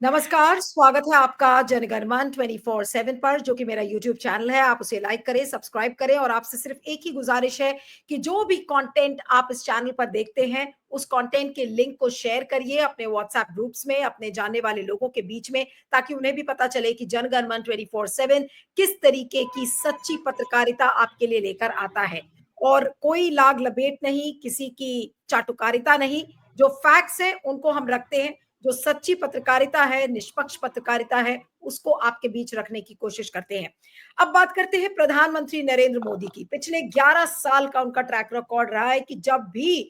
नमस्कार, स्वागत है आपका जनगणमन 24/7 पर, जो कि मेरा यूट्यूब चैनल है। आप उसे लाइक करें, सब्सक्राइब करें और आपसे सिर्फ एक ही गुजारिश है कि जो भी कंटेंट आप इस चैनल पर देखते हैं, उस कंटेंट के लिंक को शेयर करिए अपने व्हाट्सएप ग्रुप्स में, अपने जानने वाले लोगों के बीच में, ताकि उन्हें भी पता चले कि जनगणमन 24/7 किस तरीके की सच्ची पत्रकारिता आपके लिए लेकर आता है। और कोई लाग लपेट नहीं, किसी की चाटुकारिता नहीं, जो फैक्ट्स हैं उनको हम रखते हैं, जो सच्ची पत्रकारिता है, निष्पक्ष पत्रकारिता है, उसको आपके बीच रखने की कोशिश करते हैं। अब बात करते हैं प्रधानमंत्री नरेंद्र मोदी की। पिछले 11 साल का उनका ट्रैक रिकॉर्ड रहा है कि जब भी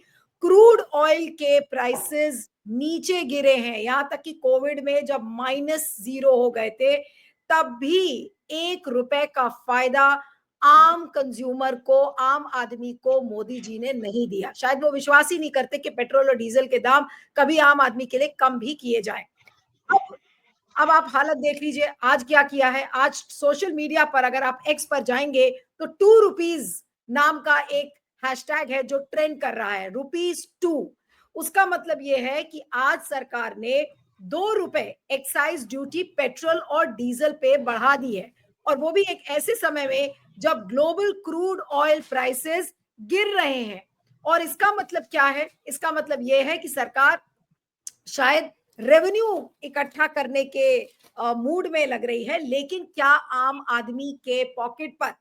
क्रूड ऑयल के प्राइसेस नीचे गिरे हैं, यहां तक कि कोविड में जब -0 हो गए थे, तब भी 1 रुपए का फायदा आम कंज्यूमर को, आम आदमी को मोदी जी ने नहीं दिया। शायद वो विश्वास ही नहीं करते कि पेट्रोल और डीजल के दाम कभी आम आदमी के लिए कम भी किए जाएं। अब अब आप हालत देख लीजिए, आज क्या किया है। आज सोशल मीडिया पर अगर आप एक्स पर जाएंगे तो 2 रुपीज नाम का एक हैशटैग है जो ट्रेंड कर रहा है, ₹2। उसका मतलब यह है कि आज सरकार ने 2 रुपए एक्साइज ड्यूटी पेट्रोल और डीजल पे बढ़ा दी है, और वो भी एक ऐसे समय में जब ग्लोबल क्रूड ऑयल प्राइसेस गिर रहे हैं। और इसका मतलब क्या है? इसका मतलब यह है कि सरकार शायद रेवेन्यू इकट्ठा करने के मूड में लग रही है, लेकिन क्या आम आदमी के पॉकेट पर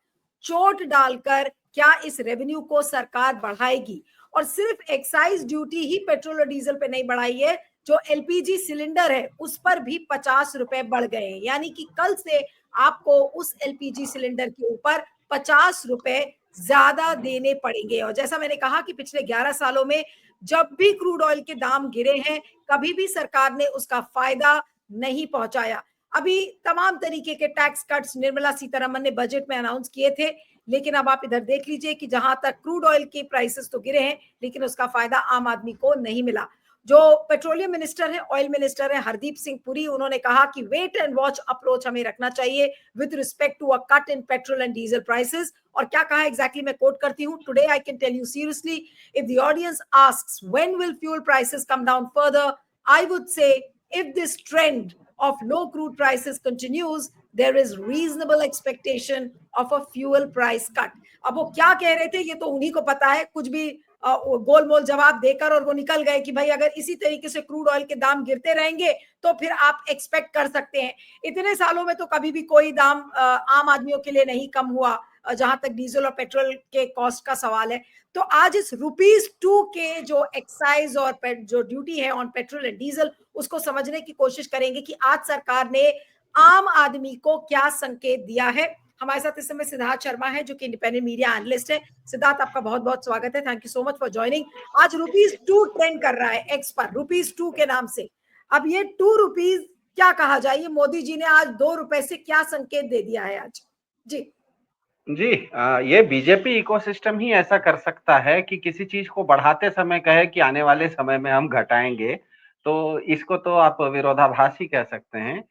चोट डालकर क्या इस रेवेन्यू को सरकार बढ़ाएगी? और सिर्फ एक्साइज ड्यूटी ही पेट्रोल और डीजल पे नहीं बढ़ाई है, जो एलपीजी सिलेंडर है उस पर भी 50 रुपए बढ़ गए हैं। यानी कि कल से आपको उस एलपीजी सिलेंडर के ऊपर 50 रुपए ज्यादा देने पड़ेंगे। और जैसा मैंने कहा कि पिछले 11 सालों में जब भी क्रूड ऑयल के दाम गिरे हैं, कभी भी सरकार ने उसका फायदा नहीं पहुंचाया। अभी तमाम तरीके के टैक्स कट्स निर्मला सीतारमन ने बजट में अनाउंस किए थे, लेकिन अब आप इधर देख लीजिए कि जहां तक क्रूड ऑयल के प्राइसेस तो गिरे हैं, लेकिन उसका फायदा आम आदमी को नहीं मिला। जो पेट्रोलियम मिनिस्टर है, ऑयल मिनिस्टर है, हरदीप सिंह पुरी, उन्होंने कहा कि वेट एंड वॉच अप्रोच हमें रखना चाहिए with respect to a cut in petrol and diesel prices. और क्या कहा एग्जैक्टली मैं कोट करती हूं, today I can tell you seriously, if the audience asks when will fuel prices come down further, I would say if this trend of low crude prices continues, there is reasonable expectation of a fuel price cut. अब वो क्या कह रहे थे ये तो उन्हीं को पता है, कुछ भी गोलमोल जवाब देकर और वो निकल गए कि भाई अगर इसी तरीके से क्रूड ऑयल के दाम गिरते रहेंगे तो फिर आप एक्सपेक्ट कर सकते हैं। इतने सालों में तो कभी भी कोई दाम आम आदमियों के लिए नहीं कम हुआ, जहां तक डीजल और पेट्रोल के कॉस्ट का सवाल है। तो आज इस ₹2 के जो एक्साइज और जो ड्यूटी है ऑन पेट्रोल एंड डीजल, उसको समझने की कोशिश करेंगे कि आज सरकार ने आम आदमी को क्या संकेत दिया है। हमारे साथ इस समय सिद्धार्थ शर्मा है, जो कि इंडिपेंडेंट मीडिया एनालिस्ट है। सिद्धार्थ, आपका बहुत बहुत स्वागत है। Thank you so much for joining. आज ₹2 ट्रेंड कर रहा है एक्स पर, ₹2 के नाम से। अब ये ₹2 क्या कहा जाए, ये मोदी जी ने आज 2 रुपए से क्या संकेत दे दिया है आज? जी जी ये बीजेपी इकोसिस्टम ही ऐसा कर सकता है कि किसी चीज को बढ़ाते समय कहे कि आने वाले समय में हम घटाएंगे। तो इसको तो आप विरोधाभास ही कह सकते हैं।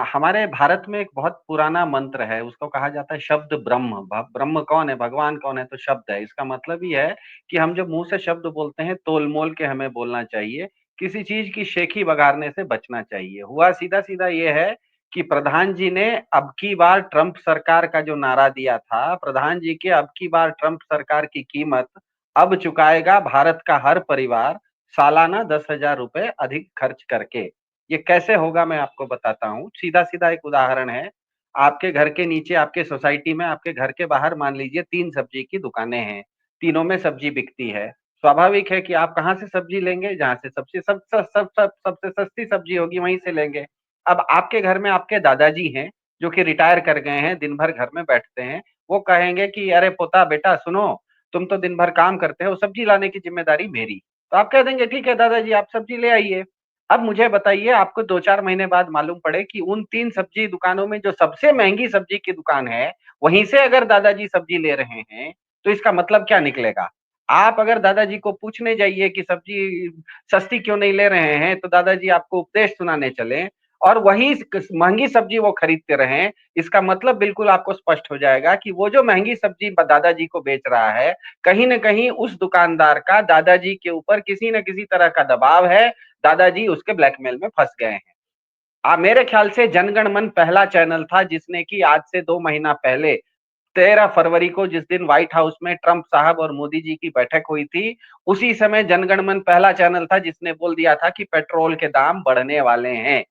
हमारे भारत में एक बहुत पुराना मंत्र है, उसको कहा जाता है शब्द ब्रह्म। ब्रह्म कौन है, भगवान कौन है? तो शब्द है। इसका मतलब ही है कि हम जब मुंह से शब्द बोलते हैं तोल मोल के हमें बोलना चाहिए, किसी चीज की शेखी बगाड़ने से बचना चाहिए। हुआ सीधा सीधा ये है कि प्रधान जी ने अब की बार ट्रंप सरकार का जो नारा दिया था, प्रधान जी के अब की बार ट्रंप सरकार की कीमत अब चुकाएगा भारत का हर परिवार, सालाना 10,000 रुपए अधिक खर्च करके। ये कैसे होगा मैं आपको बताता हूँ। सीधा सीधा एक उदाहरण है। आपके घर के नीचे, आपके सोसाइटी में, आपके घर के बाहर मान लीजिए 3 सब्जी की दुकानें हैं, तीनों में सब्जी बिकती है। स्वाभाविक है कि आप कहाँ से सब्जी लेंगे? जहाँ से सबसे सबसे सस्ती सब्जी होगी वहीं से लेंगे। अब आपके घर में आपके दादाजी हैं, जो कि रिटायर कर गए हैं, दिन भर घर में बैठते हैं। वो कहेंगे कि अरे पोता बेटा सुनो, तुम तो दिन भर काम करते हो, सब्जी लाने की जिम्मेदारी मेरी। तो आप कह देंगे ठीक है दादाजी, आप सब्जी ले आइए। अब मुझे बताइए, आपको 2-4 महीने बाद मालूम पड़े कि उन 3 सब्जी दुकानों में जो सबसे महंगी सब्जी की दुकान है, वहीं से अगर दादाजी सब्जी ले रहे हैं, तो इसका मतलब क्या निकलेगा? आप अगर दादाजी को पूछने जाइए कि सब्जी सस्ती क्यों नहीं ले रहे हैं, तो दादाजी आपको उपदेश सुनाने चले और वही महंगी सब्जी वो खरीदते रहें। इसका मतलब बिल्कुल आपको स्पष्ट हो जाएगा कि वो जो महंगी सब्जी दादाजी को बेच रहा है, कहीं न कहीं उस दुकानदार का दादाजी के ऊपर किसी न किसी तरह का दबाव है, दादाजी उसके ब्लैकमेल में फंस गए हैं। मेरे ख्याल से जनगण मन पहला चैनल था जिसने कि आज से 2 महीना पहले 13 फरवरी को जिस दिन व्हाइट हाउस में ट्रंप साहब और मोदी जी की बैठक हुई थी, उसी समय जनगण मन पहला चैनल था जिसने बोल दिया था कि पेट्रोल के दाम बढ़ने वाले हैं।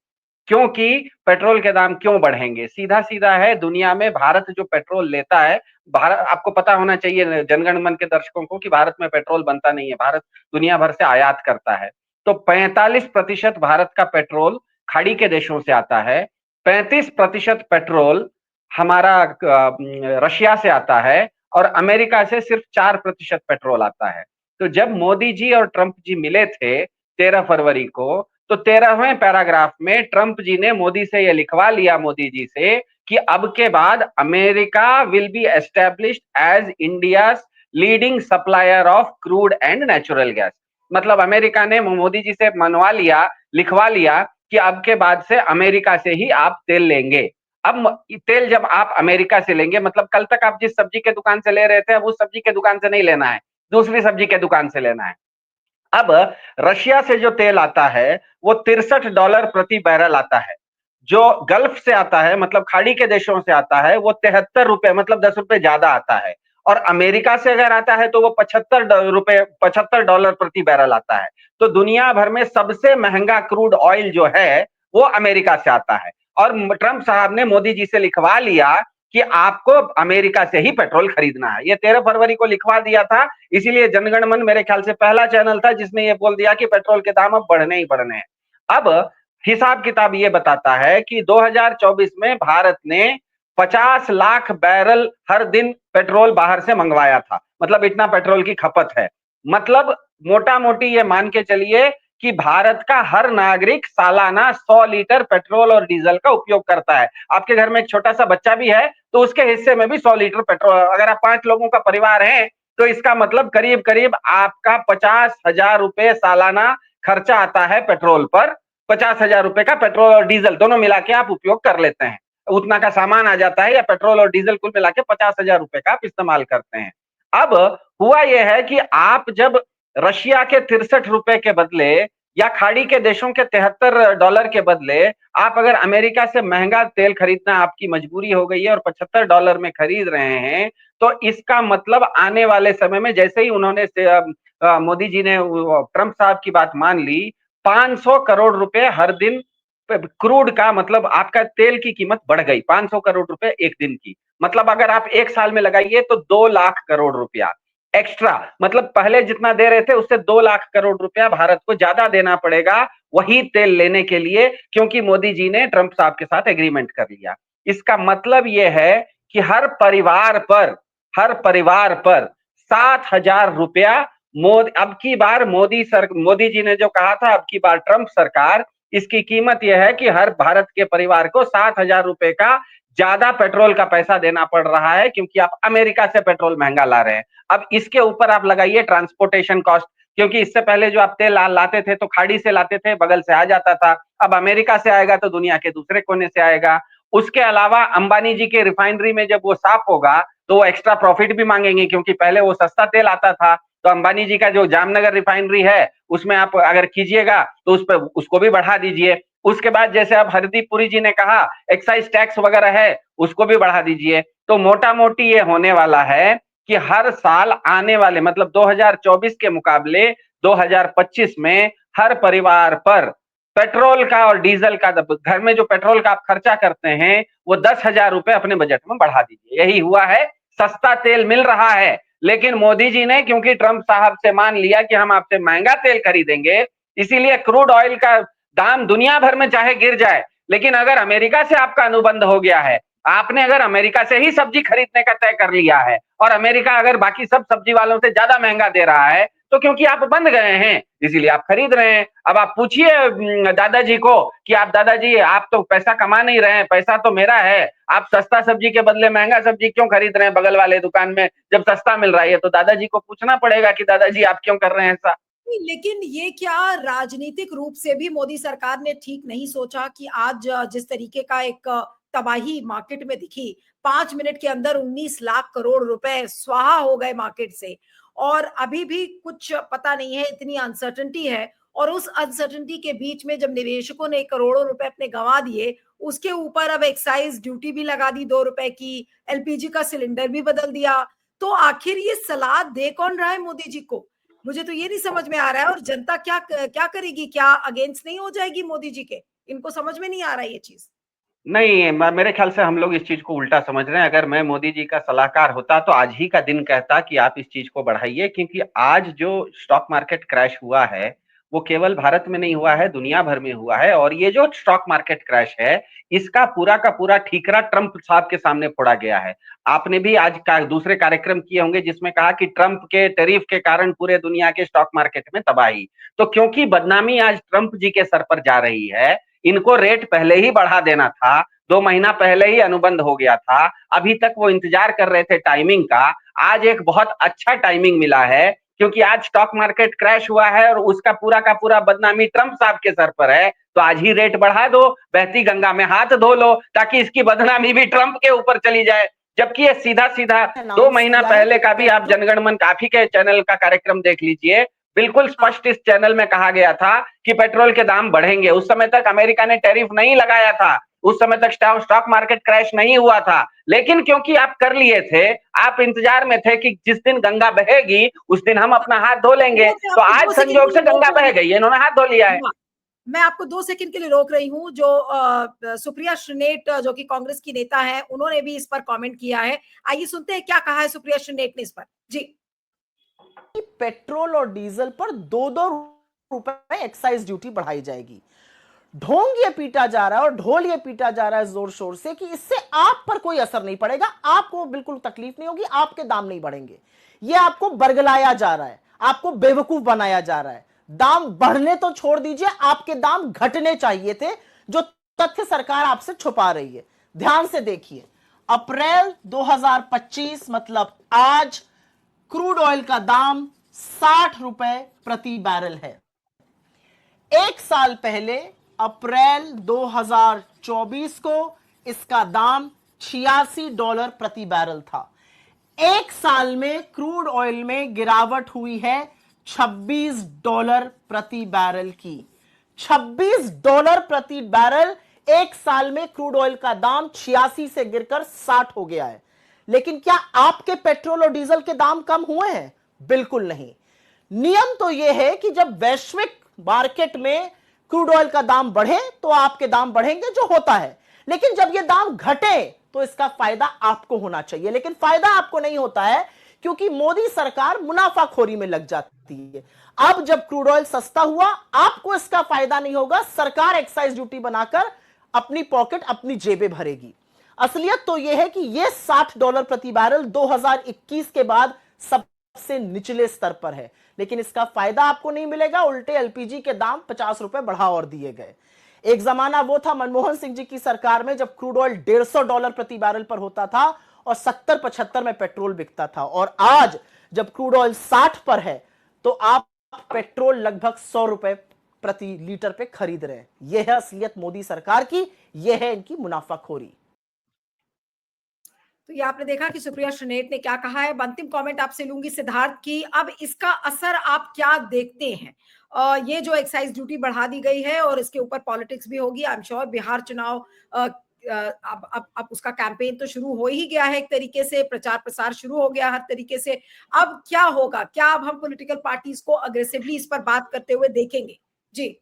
क्योंकि पेट्रोल के दाम क्यों बढ़ेंगे? सीधा-सीधा है, दुनिया में भारत जो पेट्रोल लेता है, भारत आपको पता होना चाहिए जनगण मन के दर्शकों को कि भारत में पेट्रोल बनता नहीं है, भारत दुनिया भर से आयात करता है। तो 45% भारत का पेट्रोल खाड़ी के देशों से आता है, 35% पेट्रोल हमारा रशिया से आता है और अमेरिका से सिर्फ 4% पेट्रोल आता है। तो जब मोदी जी और ट्रंप जी मिले थे 13 फरवरी को, तो 13वें पैराग्राफ में ट्रंप जी ने मोदी से यह लिखवा लिया मोदी जी से कि अब के बाद America will be established as India's leading supplier of crude and natural gas. मतलब अमेरिका ने मोदी जी से मनवा लिया, लिखवा लिया कि अब के बाद से अमेरिका से ही आप तेल लेंगे। अब तेल जब आप अमेरिका से लेंगे, मतलब कल तक आप जिस सब्जी के दुकान से ले रहे थे, अब उस सब्जी के दुकान से नहीं लेना है, दूसरी सब्जी के दुकान से लेना है। अब रशिया से जो तेल आता है वो $63 प्रति बैरल आता है। जो गल्फ से आता है, मतलब खाड़ी के देशों से आता है, वो ₹73 मतलब $10 ज्यादा आता है। और अमेरिका से अगर आता है तो वो $75 प्रति बैरल आता है। तो दुनिया भर में सबसे महंगा क्रूड ऑयल जो है वो अमेरिका से आता है। और ट्रंप साहब ने मोदी जी से लिखवा लिया कि आपको अमेरिका से ही पेट्रोल खरीदना है। ये 13 फरवरी को लिखवा दिया था, इसीलिए जनगण मन मेरे ख्याल से पहला चैनल था जिसने ये बोल दिया कि पेट्रोल के दाम अब बढ़ने ही बढ़ने हैं। अब हिसाब किताब ये बताता है कि 2024 में भारत ने 50 लाख बैरल हर दिन पेट्रोल बाहर से मंगवाया था, मतलब इतना पेट्रोल की खपत है। मतलब मोटा मोटी ये मान के चलिए कि भारत का हर नागरिक सालाना 100 लीटर पेट्रोल और डीजल का उपयोग करता है। आपके घर में एक छोटा सा बच्चा भी है तो उसके हिस्से में भी 100 लीटर पेट्रोल, अगर आप 5 लोगों का परिवार है तो इसका मतलब करीब करीब आपका 50,000 रुपए सालाना खर्चा आता है पेट्रोल पर। 50,000 रुपए का पेट्रोल और डीजल दोनों मिला के आप उपयोग कर लेते हैं, उतना का सामान आ जाता है, या पेट्रोल और डीजल कुल मिला के 50,000 रुपए का आप इस्तेमाल करते हैं। अब हुआ यह है कि आप जब रशिया के ₹63 के बदले या खाड़ी के देशों के $73 के बदले आप अगर अमेरिका से महंगा तेल खरीदना आपकी मजबूरी हो गई है और $75 में खरीद रहे हैं, तो इसका मतलब आने वाले समय में जैसे ही उन्होंने मोदी जी ने ट्रंप साहब की बात मान ली, 500 करोड़ रुपए हर दिन क्रूड का, मतलब आपका तेल की कीमत बढ़ गई 500 करोड़ रुपए एक दिन की। मतलब अगर आप एक साल में लगाइए तो 2 लाख करोड़ रुपया एक्स्ट्रा, मतलब पहले जितना दे रहे थे उससे 2 लाख करोड़ रुपया भारत को ज्यादा देना पड़ेगा वही तेल लेने के लिए, क्योंकि मोदी जी ने ट्रंप साहब के साथ एग्रीमेंट कर लिया। इसका मतलब यह है कि हर परिवार पर 7,000 रुपया मोदी, अब की बार मोदी जी ने जो कहा था अब की बार ट्रंप सरकार, इसकी कीमत यह है कि हर भारत के परिवार को 7,000 रुपए का ज्यादा पेट्रोल का पैसा देना पड़ रहा है, क्योंकि आप अमेरिका से पेट्रोल महंगा ला रहे हैं। अब इसके ऊपर आप लगाइए ट्रांसपोर्टेशन कॉस्ट, क्योंकि इससे पहले जो आप तेल लाते थे तो खाड़ी से लाते थे, बगल से आ जाता था, अब अमेरिका से आएगा तो दुनिया के दूसरे कोने से आएगा। उसके अलावा अंबानी जी के रिफाइनरी में जब वो साफ होगा तो वो एक्स्ट्रा प्रॉफिट भी मांगेंगे, क्योंकि पहले वो सस्ता तेल आता था। तो अंबानी जी का जो जामनगर रिफाइनरी है उसमें आप अगर कीजिएगा तो उस पर उसको भी बढ़ा दीजिए। उसके बाद जैसे अब हरदीप पुरी जी ने कहा एक्साइज टैक्स वगैरह है उसको भी बढ़ा दीजिए। तो मोटा मोटी ये होने वाला है कि हर साल आने वाले, मतलब 2024 के मुकाबले 2025 में हर परिवार पर पेट्रोल का और डीजल का, घर में जो पेट्रोल का आप खर्चा करते हैं वो 10,000 रुपए अपने बजट में बढ़ा दीजिए। यही हुआ है, सस्ता तेल मिल रहा है, लेकिन मोदी जी ने क्योंकि ट्रंप साहब से मान लिया कि हम आपसे महंगा तेल खरीदेंगे, इसीलिए क्रूड ऑयल का दाम दुनिया भर में चाहे गिर जाए, लेकिन अगर अमेरिका से आपका अनुबंध हो गया है, आपने अगर अमेरिका से ही सब्जी खरीदने का तय कर लिया है और अमेरिका अगर बाकी सब सब्जी वालों से ज्यादा महंगा दे रहा है, तो क्योंकि आप बंध गए हैं इसीलिए आप खरीद रहे हैं। अब आप पूछिए दादाजी को कि आप दादाजी आप तो पैसा कमा नहीं रहे हैं, पैसा तो मेरा है, आप सस्ता सब्जी के बदले महंगा सब्जी क्यों खरीद रहे हैं बगल वाले दुकान में जब सस्ता मिल रहा है? तो दादाजी को पूछना पड़ेगा कि दादाजी आप क्यों कर रहे हैं ऐसा। लेकिन ये क्या राजनीतिक रूप से भी मोदी सरकार ने ठीक नहीं सोचा कि आज जिस तरीके का एक तबाही मार्केट में दिखी, 5 मिनट के अंदर 19 लाख करोड़ रुपए स्वाहा हो गए मार्केट से, और अभी भी कुछ पता नहीं है, इतनी अनसर्टेनिटी है। और उस अनसर्टेनिटी के बीच में जब निवेशकों ने करोड़ों रुपए अपने गंवा दिए, उसके ऊपर अब एक्साइज ड्यूटी भी लगा दी 2 रुपए की, एलपीजी का सिलेंडर भी बदल दिया। तो आखिर ये सलाह दे कौन रहा है मोदी जी को? मुझे तो ये नहीं समझ में आ रहा है। और जनता क्या करेगी? क्या अगेंस्ट नहीं हो जाएगी मोदी जी के? इनको समझ में नहीं आ रहा है ये चीज। नहीं, मेरे ख्याल से हम लोग इस चीज को उल्टा समझ रहे हैं। अगर मैं मोदी जी का सलाहकार होता तो आज ही का दिन कहता कि आप इस चीज को बढ़ाइए, क्योंकि आज जो स्टॉक मार्केट क्रैश हुआ है वो केवल भारत में नहीं हुआ है, दुनिया भर में हुआ है। और ये जो स्टॉक मार्केट क्रैश है इसका पूरा का पूरा ठीकरा ट्रंप साहब के सामने फोड़ा गया है। आपने भी आज का दूसरे कार्यक्रम किए होंगे जिसमें कहा कि ट्रंप के टैरिफ के कारण पूरे दुनिया के स्टॉक मार्केट में तबाही। तो क्योंकि बदनामी आज ट्रंप जी के सर पर जा रही है, इनको रेट पहले ही बढ़ा देना था। 2 महीना पहले ही अनुबंध हो गया था, अभी तक वो इंतजार कर रहे थे टाइमिंग का। आज एक बहुत अच्छा टाइमिंग मिला है, क्योंकि आज स्टॉक मार्केट क्रैश हुआ है और उसका पूरा का पूरा बदनामी ट्रंप साहब के सर पर है। तो आज ही रेट बढ़ा दो, बहती गंगा में हाथ धो लो, ताकि इसकी बदनामी भी ट्रंप के ऊपर चली जाए। जबकि ये सीधा सीधा दो अनाउंस महीना किया है पहले कि का भी आप जनगण मन काफी के चैनल का कार्यक्रम देख लीजिए, बिल्कुल स्पष्ट इस चैनल में कहा गया था कि पेट्रोल के दाम बढ़ेंगे। उस समय तक अमेरिका ने टैरिफ नहीं लगाया था, उस समय तक स्टॉक मार्केट क्रैश नहीं हुआ था। लेकिन क्योंकि आप कर लिए थे, आप इंतजार में थे कि जिस दिन गंगा बहेगी उस दिन हम अपना हाथ धो लेंगे, तो आज संजोग से गंगा बह गई, इन्होंने हाथ धो लिया है। मैं आपको 2 सेकंड के लिए रोक रही हूँ। जो सुप्रिया श्रीनेट जो कि कांग्रेस की नेता है, उन्होंने भी इस पर कमेंट किया है। आइए सुनते हैं क्या कहा है सुप्रिया श्रीनेट ने इस पर। जी। पेट्रोल और डीजल पर 2-2 रुपए एक्साइज ड्यूटी बढ़ाई जाएगी। ढोंग ये पीटा जा रहा है और ढोल ये पीटा जा रहा है जोर शोर से कि इससे आप पर कोई असर नहीं पड़ेगा, आपको बिल्कुल तकलीफ नहीं होगी, आपके दाम नहीं बढ़ेंगे। ये आपको बरगलाया जा रहा है, आपको बेवकूफ बनाया जा रहा है। दाम बढ़ने तो छोड़ दीजिए, आपके दाम घटने चाहिए थे, जो तथ्य सरकार आपसे छुपा रही है। ध्यान से देखिए, अप्रैल 2025 मतलब आज क्रूड ऑयल का दाम 60 रुपए प्रति बैरल है। एक साल पहले अप्रैल 2024 को इसका दाम $86 प्रति बैरल था। एक साल में क्रूड ऑयल में गिरावट हुई है $26 प्रति बैरल की। $26 प्रति बैरल एक साल में क्रूड ऑयल का दाम 86 से गिरकर 60 हो गया है। लेकिन क्या आपके पेट्रोल और डीजल के दाम कम हुए हैं? बिल्कुल नहीं। नियम तो यह है कि जब वैश्विक मार्केट में क्रूड ऑयल का दाम बढ़े तो आपके दाम बढ़ेंगे, जो होता है। लेकिन जब ये दाम घटे तो इसका फायदा आपको होना चाहिए, लेकिन फायदा आपको नहीं होता है क्योंकि मोदी सरकार मुनाफाखोरी में लग जाती है। अब जब क्रूड ऑयल सस्ता हुआ, आपको इसका फायदा नहीं होगा, सरकार एक्साइज ड्यूटी बनाकर अपनी पॉकेट, अपनी जेबें भरेगी। असलियत तो यह है कि यह $60 प्रति बैरल 2021 के बाद सबसे निचले स्तर पर है, लेकिन इसका फायदा आपको नहीं मिलेगा। उल्टे एलपीजी के दाम 50 रुपए बढ़ा और दिए गए। एक जमाना वो था मनमोहन सिंह जी की सरकार में जब क्रूड ऑयल $150 प्रति बैरल पर होता था और 70-75 में पेट्रोल बिकता था। और आज जब क्रूड ऑयल 60 पर है तो आप पेट्रोल लगभग 100 रुपए प्रति लीटर पे खरीद रहे हैं। यह है असलियत मोदी सरकार की, यह है इनकी मुनाफाखोरी। तो ये आपने देखा कि सुप्रिया श्रीनेट ने क्या कहा है। अंतिम कमेंट आपसे लूंगी सिद्धार्थ की। अब इसका असर आप क्या देखते हैं? ये जो एक्साइज ड्यूटी बढ़ा दी गई है और इसके ऊपर पॉलिटिक्स भी होगी। आई एम श्योर बिहार चुनाव अब उसका कैंपेन तो शुरू हो ही गया है, एक तरीके से प्रचार प्रसार शुरू हो गया हर तरीके से। अब क्या होगा? क्या अब हम पॉलिटिकल पार्टीज को अग्रेसिवली इस पर बात करते हुए देखेंगे? जी।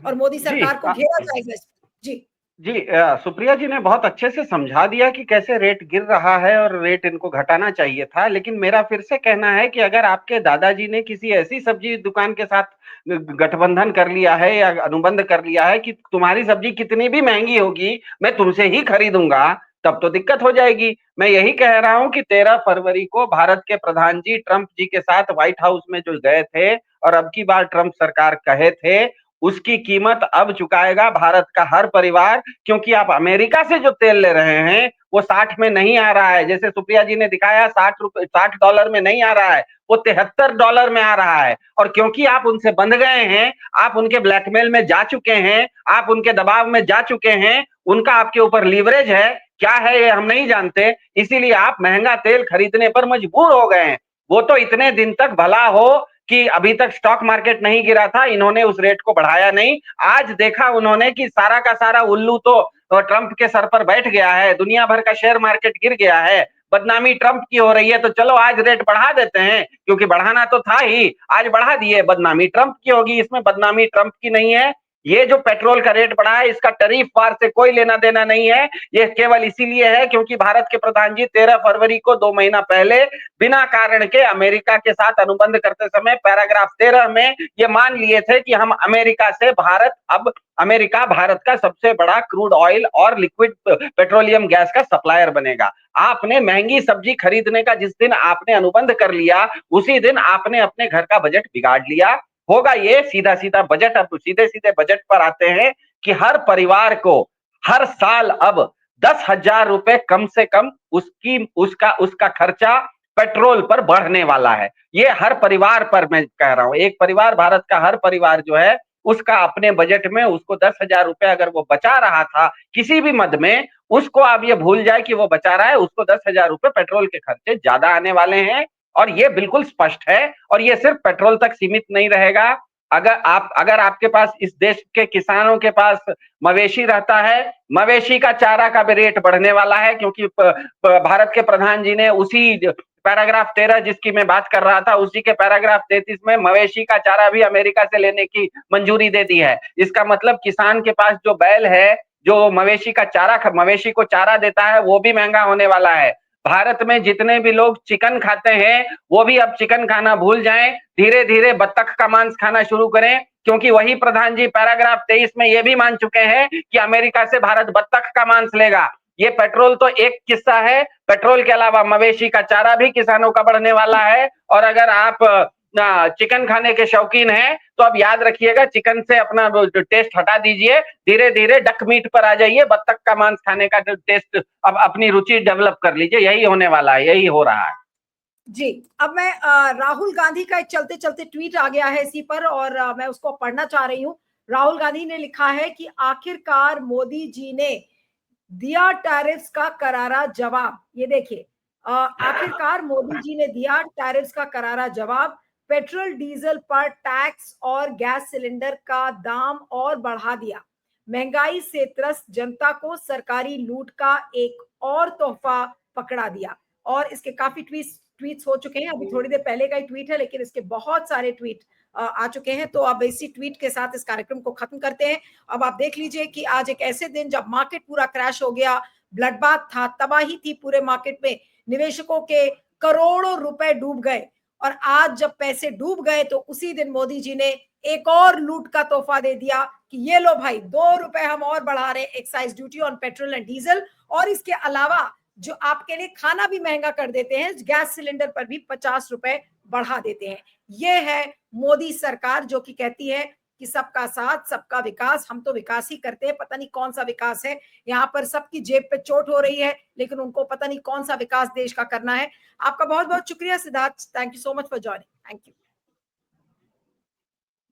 और मोदी सरकार को घेरा जाएगा इस पर? जी जी, सुप्रिया जी ने बहुत अच्छे से समझा दिया कि कैसे रेट गिर रहा है और रेट इनको घटाना चाहिए था। लेकिन मेरा फिर से कहना है कि अगर आपके दादाजी ने किसी ऐसी सब्जी दुकान के साथ गठबंधन कर लिया है या अनुबंध कर लिया है कि तुम्हारी सब्जी कितनी भी महंगी होगी मैं तुमसे ही खरीदूंगा, तब तो दिक्कत हो जाएगी। मैं यही कह रहा हूं कि 13 फरवरी को भारत के प्रधान जी ट्रंप जी के साथ व्हाइट हाउस में जो गए थे और अब की बार ट्रंप सरकार कहे थे, उसकी कीमत अब चुकाएगा भारत का हर परिवार। क्योंकि आप अमेरिका से जो तेल ले रहे हैं वो 60 में नहीं आ रहा है, जैसे सुप्रिया जी ने दिखाया $60 में नहीं आ रहा है, वो $73 में आ रहा है। और क्योंकि आप उनसे बंध गए हैं, आप उनके ब्लैकमेल में जा चुके हैं, आप उनके दबाव में जा चुके हैं, उनका आपके ऊपर लीवरेज है, क्या है ये हम नहीं जानते, इसीलिए आप महंगा तेल खरीदने पर मजबूर हो गए हैं। वो तो इतने दिन तक भला हो कि अभी तक स्टॉक मार्केट नहीं गिरा था, इन्होंने उस रेट को बढ़ाया नहीं। आज देखा उन्होंने कि सारा का सारा उल्लू तो ट्रंप के सर पर बैठ गया है, दुनिया भर का शेयर मार्केट गिर गया है, बदनामी ट्रंप की हो रही है, तो चलो आज रेट बढ़ा देते हैं, क्योंकि बढ़ाना तो था ही, आज बढ़ा दिए, बदनामी ट्रंप की होगी, इसमें बदनामी ट्रंप की नहीं है। ये जो पेट्रोल का रेट बढ़ा है, इसका टैरिफ वार से कोई लेना देना नहीं है। ये केवल इसीलिए है क्योंकि भारत के प्रधान जी 13 फरवरी को 2 महीना पहले बिना कारण के अमेरिका के साथ अनुबंध करते समय पैराग्राफ 13 में ये मान लिए थे कि हम अमेरिका से अमेरिका भारत का सबसे बड़ा क्रूड ऑयल और लिक्विड पेट्रोलियम गैस का सप्लायर बनेगा। आपने महंगी सब्जी खरीदने का जिस दिन आपने अनुबंध कर लिया, उसी दिन आपने अपने घर का बजट बिगाड़ लिया। होगा ये सीधा सीधा बजट। अब सीधे सीधे बजट पर आते हैं कि हर परिवार को हर साल अब 10,000 रुपए कम से कम उसका खर्चा पेट्रोल पर बढ़ने वाला है। ये हर परिवार पर मैं कह रहा हूं, एक परिवार, भारत का हर परिवार जो है उसका अपने बजट में उसको 10,000 रुपए अगर वो बचा रहा था किसी भी मद में, उसको अब ये भूल जाए कि वो बचा रहा है, उसको 10,000 रुपए पेट्रोल के खर्चे ज्यादा आने वाले हैं। और ये बिल्कुल स्पष्ट है, और ये सिर्फ पेट्रोल तक सीमित नहीं रहेगा। अगर आपके पास, इस देश के किसानों के पास मवेशी रहता है, मवेशी का चारा का भी रेट बढ़ने वाला है, क्योंकि भारत के प्रधान जी ने उसी पैराग्राफ 13 जिसकी मैं बात कर रहा था, उसी के पैराग्राफ 33 में मवेशी का चारा भी अमेरिका से लेने की मंजूरी दे दी है। इसका मतलब किसान के पास जो बैल है, जो मवेशी को चारा देता है, वो भी महंगा होने वाला है। भारत में जितने भी लोग चिकन खाते हैं, वो भी अब चिकन खाना भूल जाएं, धीरे धीरे बत्तख का मांस खाना शुरू करें, क्योंकि वही प्रधान जी पैराग्राफ 23 में ये भी मान चुके हैं कि अमेरिका से भारत बत्तख का मांस लेगा। ये पेट्रोल तो एक किस्सा है, पेट्रोल के अलावा मवेशी का चारा भी किसानों का बढ़ने वाला है। और अगर आप चिकन खाने के शौकीन हैं तो अब याद रखिएगा, चिकन से अपना टेस्ट हटा दीजिए, धीरे धीरे डक मीट पर आ जाइए, बत्तख का मांस खाने का टेस्ट अब अपनी रुचि डेवलप कर लीजिए। यही होने वाला है, यही हो रहा है जी। अब मैं राहुल गांधी का एक चलते चलते ट्वीट आ गया है इसी पर, और मैं उसको पढ़ना चाह रही हूँ। राहुल गांधी ने लिखा है कि आखिरकार मोदी जी ने दिया टैरिफ्स का करारा जवाब। ये देखिए, आखिरकार मोदी जी ने दिया टैरिफ्स का करारा जवाब। पेट्रोल डीजल पर टैक्स और गैस सिलेंडर का दाम और बढ़ा दिया। महंगाई से त्रस्त जनता को सरकारी लूट का एक और तोहफा पकड़ा दिया। और इसके काफी ट्वीट्स हो चुके हैं, अभी थोड़ी देर पहले का ही ट्वीट है, लेकिन इसके बहुत सारे ट्वीट आ चुके हैं। तो अब इसी ट्वीट के साथ इस कार्यक्रम को खत्म करते हैं। अब आप देख लीजिए कि आज एक ऐसे दिन जब मार्केट पूरा क्रैश हो गया, ब्लडबाथ था, तबाही थी पूरे मार्केट में, निवेशकों के करोड़ों रुपए डूब गए। और आज जब पैसे डूब गए तो उसी दिन मोदी जी ने एक और लूट का तोहफा दे दिया कि ये लो भाई, 2 रुपए हम और बढ़ा रहे हैं excise duty on petrol and diesel. और इसके अलावा जो आपके लिए खाना भी महंगा कर देते हैं, गैस सिलेंडर पर भी 50 रुपए बढ़ा देते हैं। ये है मोदी सरकार जो कि कहती है कि सबका साथ सबका विकास। हम तो विकास ही करते हैं, पता नहीं कौन सा विकास है। यहाँ पर सबकी जेब पे चोट हो रही है, लेकिन उनको पता नहीं कौन सा विकास देश का करना है। आपका बहुत बहुत शुक्रिया Siddharth, thank you so much for joining. Thank you.